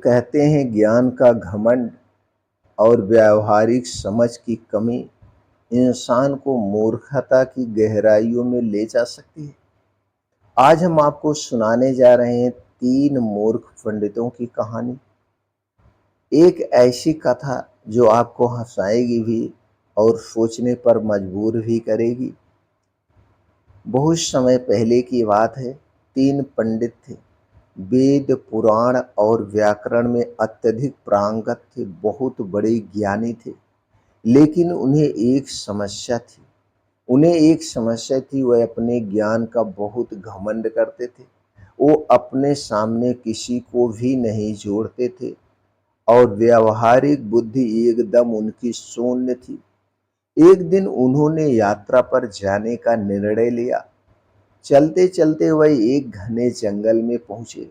कहते हैं ज्ञान का घमंड और व्यावहारिक समझ की कमी इंसान को मूर्खता की गहराइयों में ले जा सकती है। आज हम आपको सुनाने जा रहे हैं 3 मूर्ख पंडितों की कहानी। एक ऐसी कथा जो आपको हँसाएगी भी और सोचने पर मजबूर भी करेगी। बहुत समय पहले की बात है। 3 पंडित थे। वेद, पुराण और व्याकरण में अत्यधिक पारंगत थे, बहुत बड़े ज्ञानी थे। लेकिन उन्हें एक समस्या थी, वह अपने ज्ञान का बहुत घमंड करते थे। वो अपने सामने किसी को भी नहीं जोड़ते थे और व्यावहारिक बुद्धि एकदम उनकी शून्य थी। एक दिन उन्होंने यात्रा पर जाने का निर्णय लिया। चलते चलते वह एक घने जंगल में पहुंचे।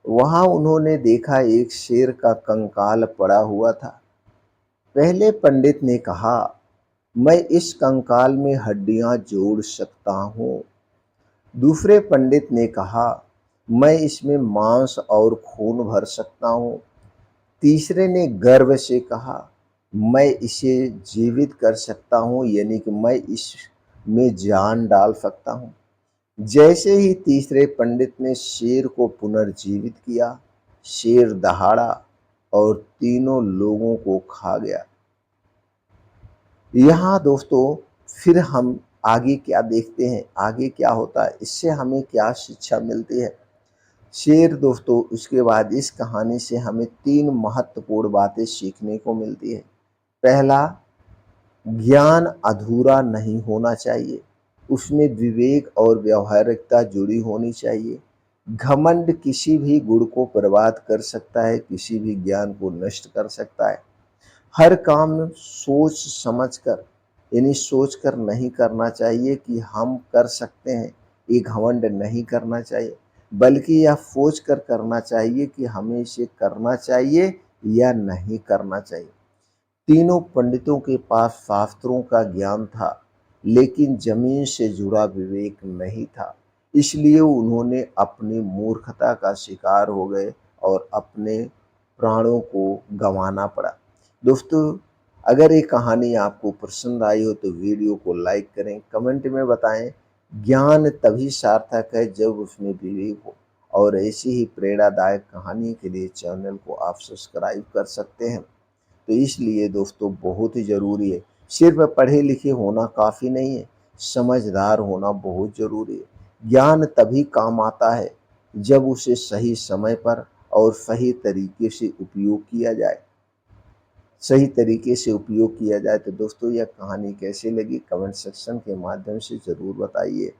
वहां उन्होंने देखा एक शेर का कंकाल पड़ा हुआ था। पहले पंडित ने कहा, मैं इस कंकाल में हड्डियां जोड़ सकता हूँ। दूसरे पंडित ने कहा, मैं इसमें मांस और खून भर सकता हूँ। तीसरे ने गर्व से कहा, मैं इसे जीवित कर सकता हूँ, यानी कि मैं इसमें जान डाल सकता हूँ। जैसे ही तीसरे पंडित ने शेर को पुनर्जीवित किया, शेर दहाड़ा और तीनों लोगों को खा गया। यहाँ दोस्तों फिर हम आगे क्या देखते हैं, आगे क्या होता है, इससे हमें क्या शिक्षा मिलती है। शेर दोस्तों, उसके बाद इस कहानी से हमें 3 महत्वपूर्ण बातें सीखने को मिलती है। पहला, ज्ञान अधूरा नहीं होना चाहिए, उसमें विवेक और व्यावहारिकता जुड़ी होनी चाहिए। घमंड किसी भी गुण को बर्बाद कर सकता है, किसी भी ज्ञान को नष्ट कर सकता है। हर काम सोच समझ कर, यानी सोच कर नहीं करना चाहिए कि हम कर सकते हैं। ये घमंड नहीं करना चाहिए, बल्कि यह सोच कर करना चाहिए कि हमें इसे करना चाहिए या नहीं करना चाहिए। तीनों पंडितों के पास शास्त्रों का ज्ञान था, लेकिन जमीन से जुड़ा विवेक नहीं था। इसलिए उन्होंने अपनी मूर्खता का शिकार हो गए और अपने प्राणों को गंवाना पड़ा। दोस्तों, अगर ये कहानी आपको पसंद आई हो तो वीडियो को लाइक करें, कमेंट में बताएं। ज्ञान तभी सार्थक है जब उसमें विवेक हो। और ऐसी ही प्रेरणादायक कहानी के लिए चैनल को आप सब्सक्राइब कर सकते हैं। तो इसलिए दोस्तों बहुत ही ज़रूरी है। सिर्फ पढ़े लिखे होना काफ़ी नहीं है, समझदार होना बहुत ज़रूरी है। ज्ञान तभी काम आता है जब उसे सही समय पर और सही तरीके से उपयोग किया जाए। तो दोस्तों, यह कहानी कैसी लगी कमेंट सेक्शन के माध्यम से ज़रूर बताइए।